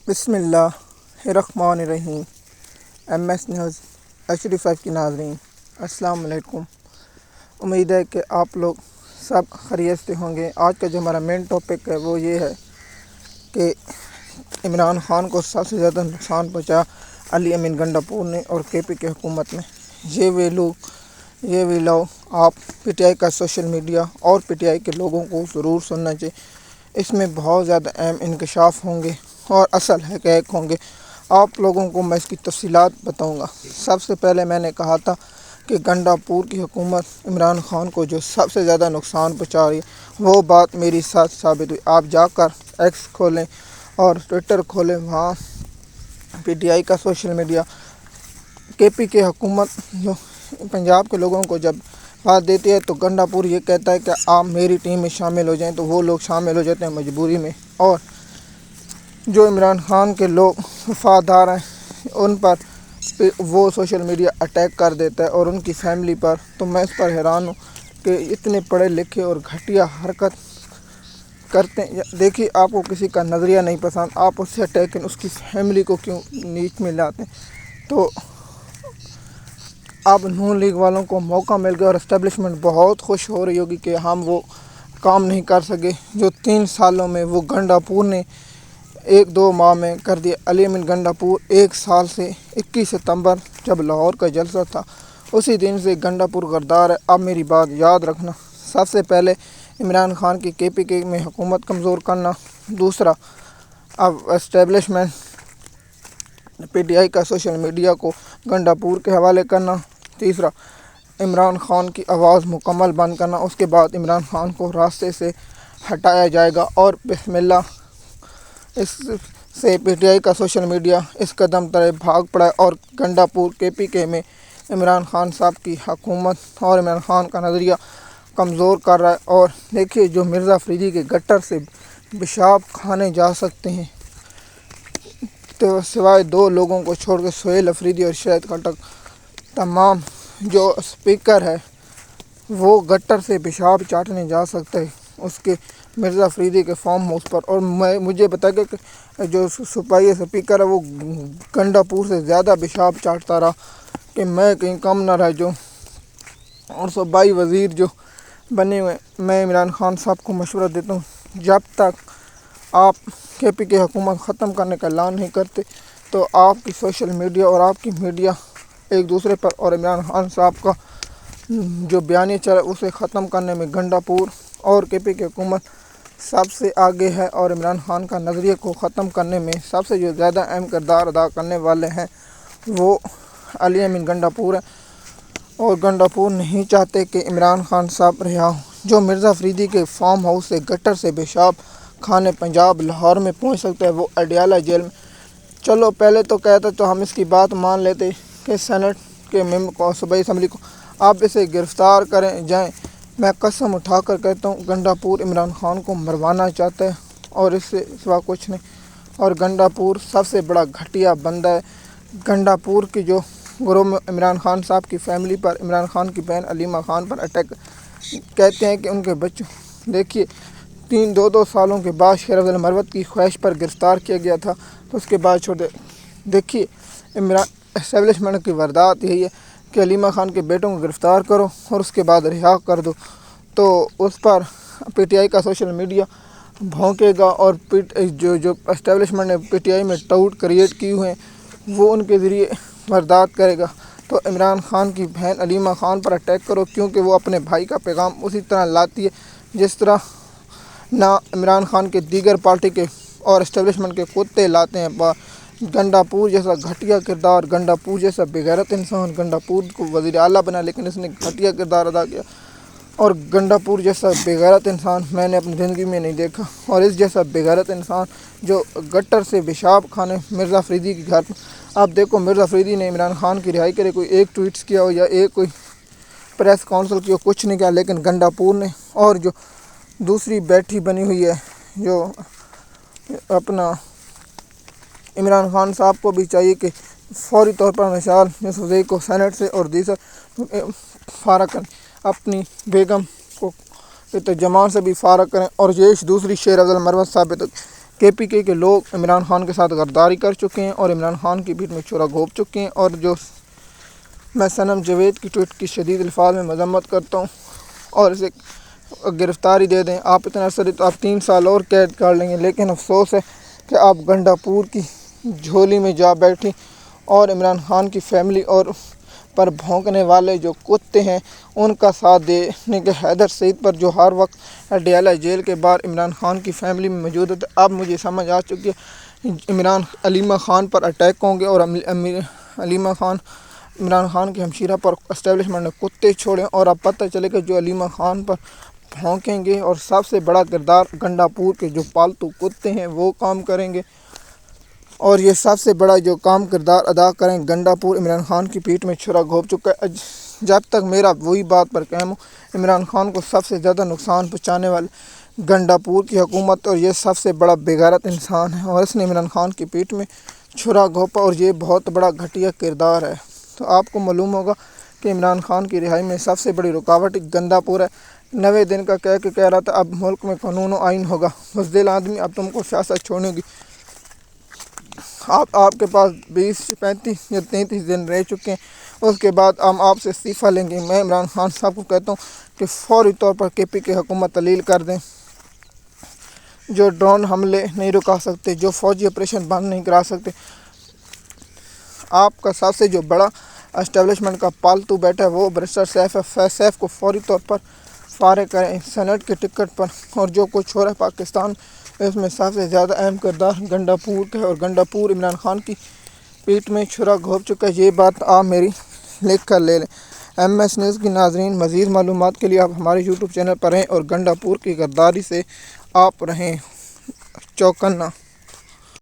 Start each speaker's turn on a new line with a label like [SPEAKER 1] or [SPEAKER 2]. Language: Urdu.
[SPEAKER 1] بسم اللہ الرحمن الرحیم۔ ایم ایس نیوز HD5 کی ناظرین السلام علیکم۔ امید ہے کہ آپ لوگ سب خیریت سے ہوں گے۔ آج کا جو ہمارا مین ٹاپک ہے وہ یہ ہے کہ عمران خان کو سب سے زیادہ نقصان پہنچا علی امین گنڈاپور نے اور KP کی حکومت نے۔ یہ وہ لوگ آپ PTI کا سوشل میڈیا اور PTI کے لوگوں کو ضرور سننا چاہیے۔ اس میں بہت زیادہ اہم انکشاف ہوں گے اور اصل حقائق ہوں گے۔ آپ لوگوں کو میں اس کی تفصیلات بتاؤں گا۔ سب سے پہلے میں نے کہا تھا کہ گنڈاپور کی حکومت عمران خان کو جو سب سے زیادہ نقصان پہنچا رہی ہے وہ بات میری ساتھ ثابت ہوئی۔ آپ جا کر ایکس کھولیں اور ٹویٹر کھولیں، وہاں PTI کا سوشل میڈیا KP کی حکومت جو پنجاب کے لوگوں کو جب بات دیتی ہے تو گنڈاپور یہ کہتا ہے کہ آپ میری ٹیم میں شامل ہو جائیں، تو وہ لوگ شامل ہو جاتے ہیں مجبوری میں، اور جو عمران خان کے لوگ وفادار ہیں ان پر وہ سوشل میڈیا اٹیک کر دیتا ہے اور ان کی فیملی پر۔ تو میں اس پر حیران ہوں کہ اتنے پڑھے لکھے اور گھٹیا حرکت کرتے ہیں۔ دیکھیے، آپ کو کسی کا نظریہ نہیں پسند، آپ اس سے اٹیک اس کی فیملی کو کیوں نیچ میں لاتے ہیں؟ تو اب نون لیگ والوں کو موقع مل گیا اور اسٹیبلشمنٹ بہت خوش ہو رہی ہوگی کہ ہم وہ کام نہیں کر سکے جو 3 سالوں میں وہ گنڈاپور نے 1-2 ماہ میں کر دیا۔ علی امین گنڈاپور 1 سال سے 21 ستمبر جب لاہور کا جلسہ تھا اسی دن سے گنڈاپور غدار ہے۔ اب میری بات یاد رکھنا، سب سے پہلے عمران خان کی KP کے میں حکومت کمزور کرنا، دوسرا اب اسٹیبلشمنٹ PTI کا سوشل میڈیا کو گنڈاپور کے حوالے کرنا، تیسرا عمران خان کی آواز مکمل بند کرنا۔ اس کے بعد عمران خان کو راستے سے ہٹایا جائے گا اور بسم اللہ اس سے PTI کا سوشل میڈیا اس قدم طرح بھاگ پڑا ہے اور گنڈاپور KP کے میں عمران خان صاحب کی حکومت اور عمران خان کا نظریہ کمزور کر رہا ہے۔ اور دیکھیے، جو مرزا افریدی کے گٹر سے پیشاب کھانے جا سکتے ہیں تو سوائے 2 لوگوں کو چھوڑ کے سہیل افریدی اور شاہد خٹک، تمام جو اسپیکر ہے وہ گٹر سے پیشاب چاٹنے جا سکتے ہیں اس کے مرزا افریدی کے فارم ہاؤس پر۔ اور مجھے بتا کہ جو صوبائی اسپیکر ہے وہ گنڈاپور سے زیادہ پیشاب چاٹتا رہا کہ میں کہیں کم نہ رہ جاؤں۔ اور صوبائی وزیر جو بنے ہوئے، میں عمران خان صاحب کو مشورہ دیتا ہوں، جب تک آپ KP کی حکومت ختم کرنے کا اعلان نہیں کرتے تو آپ کی سوشل میڈیا اور آپ کی میڈیا ایک دوسرے پر اور عمران خان صاحب کا جو بیانیہ چلا اسے ختم کرنے میں گنڈاپور اور KP کی حکومت سب سے آگے ہے، اور عمران خان کا نظریے کو ختم کرنے میں سب سے جو زیادہ اہم کردار ادا کرنے والے ہیں وہ علی امین گنڈاپور ہیں۔ اور گنڈاپور نہیں چاہتے کہ عمران خان صاحب رہا ہوں۔ جو مرزا افریدی کے فارم ہاؤس سے گٹر سے پیشاب کھانے پنجاب لاہور میں پہنچ سکتا ہے، وہ اڈیالہ جیل میں۔ چلو پہلے تو کہتا تو ہم اس کی بات مان لیتے کہ سینٹ کے ممبر کو، صوبائی اسمبلی کو آپ اسے گرفتار کریں جائیں۔ میں قسم اٹھا کر کہتا ہوں گنڈاپور عمران خان کو مروانا چاہتا ہے اور اس سے سوا کچھ نہیں۔ اور گنڈاپور سب سے بڑا گھٹیا بندہ ہے۔ گنڈاپور کی جو گروہ میں عمران خان صاحب کی فیملی پر، عمران خان کی بہن علیمہ خان پر اٹیک کہتے ہیں کہ ان کے بچوں، دیکھیے 2 سالوں کے بعد شیر افضل مروت کی خواہش پر گرفتار کیا گیا تھا تو اس کے بعد چھوڑ دے۔ دیکھیے، اسٹیبلشمنٹ کی واردات یہی ہے کہ علیمہ خان کے بیٹوں کو گرفتار کرو اور اس کے بعد رہا کر دو، تو اس پر PTI کا سوشل میڈیا بھونکے گا اور جو اسٹیبلشمنٹ نے PTI میں ٹاؤٹ کریٹ کی ہوئے ہیں وہ ان کے ذریعے واردات کرے گا۔ تو عمران خان کی بہن علیمہ خان پر اٹیک کرو، کیونکہ وہ اپنے بھائی کا پیغام اسی طرح لاتی ہے جس طرح نہ عمران خان کے دیگر پارٹی کے اور اسٹیبلشمنٹ کے کتے لاتے ہیں۔ گنڈاپور جیسا گھٹیا کردار، گنڈاپور جیسا بےغیرت انسان، گنڈاپور کو وزیر اعلیٰ بنا لیکن اس نے گھٹیا کردار ادا کیا، اور گنڈاپور جیسا بےغیرت انسان میں نے اپنی زندگی میں نہیں دیکھا۔ اور اس جیسا بےغیرت انسان جو گٹر سے پیشاب کھانے مرزا افریدی کے گھر، آپ دیکھو مرزا افریدی نے عمران خان کی رہائی کے لیے کوئی ایک ٹویٹس کیا ہو یا ایک کوئی پریس کانفرنس کی ہو، کچھ نہیں کیا، لیکن گنڈاپور نے اور جو دوسری بیٹھی بنی ہوئی ہے جو اپنا عمران خان صاحب کو بھی چاہیے کہ فوری طور پر نشال یوسفزئی کو سینٹ سے اور دیگر فارغ کریں، اپنی بیگم کو جمان سے بھی فارغ کریں، اور دوسری شیر افضل مروت ثابت KPK کے لوگ عمران خان کے ساتھ غداری کر چکے ہیں اور عمران خان کی پیٹھ میں چھرا گھونپ چکے ہیں، اور جو میں صنم جاوید کی ٹویٹ کی شدید الفاظ میں مذمت کرتا ہوں اور اسے گرفتاری دے دیں۔ آپ اتنا عرصہ تو آپ 3 سال اور قید کر لیں گے، لیکن افسوس ہے کہ آپ گنڈا پور کی جھولی میں جا بیٹھی اور عمران خان کی فیملی اور پر بھونکنے والے جو کتے ہیں ان کا ساتھ دینے کے حیدر سعید پر، جو ہر وقت اڈیالہ جیل کے باہر عمران خان کی فیملی میں موجود ہے۔ اب مجھے سمجھ آ چکی ہے علیمہ خان پر اٹیک ہوں گے، اور علیمہ خان عمران خان کی ہمشیرہ پر اسٹیبلشمنٹ نے کتے چھوڑے، اور اب پتہ چلے کہ جو علیمہ خان پر بھونکیں گے اور سب سے بڑا کردار گنڈا پور کے جو پالتو کتے ہیں وہ کام کریں گے، اور یہ سب سے بڑا جو کردار ادا کریں گنڈا پور عمران خان کی پیٹھ میں چھرا گھونپ چکا ہے۔ جب تک میرا وہی بات پر قائم ہو، عمران خان کو سب سے زیادہ نقصان پہنچانے والے گنڈا پور کی حکومت، اور یہ سب سے بڑا بے غیرت انسان ہے، اور اس نے عمران خان کی پیٹھ میں چھرا گھونپا، اور یہ بہت بڑا گھٹیا کردار ہے۔ تو آپ کو معلوم ہوگا کہ عمران خان کی رہائی میں سب سے بڑی رکاوٹ گنڈا پور ہے۔ 90 دن کا کہہ رہا تھا اب ملک میں قانون و آئین ہوگا، بزدل آدمی اب تم کو سیاست چھوڑنے ہوگی۔ آپ کے پاس 20 35 یا 33 دن رہ چکے ہیں، اس کے بعد ہم آپ سے استعفیٰ لیں گے۔ میں عمران خان صاحب کو کہتا ہوں کہ فوری طور پر KPK حکومت تعلیل کر دیں۔ جو ڈرون حملے نہیں رکا سکتے، جو فوجی آپریشن بند نہیں کرا سکتے، آپ کا سب سے جو بڑا اسٹیبلشمنٹ کا پالتو بیٹا ہے وہ برسٹر سیف ہے، سیف کو فوری طور پر فارغ کریں سینٹ کے ٹکٹ پر۔ اور جو کچھ ہو رہا ہے پاکستان، اس میں سب سے زیادہ اہم کردار گنڈا پور کا ہے، اور گنڈا پور عمران خان کی پیٹھ میں چھرا گھونپ چکا ہے۔ یہ بات آپ میری لکھ کر لے لیں۔ MS نیوز کی ناظرین، مزید معلومات کے لیے آپ ہمارے YouTube چینل پر رہیں اور گنڈا پور کی غداری سے آپ رہیں چوکنا۔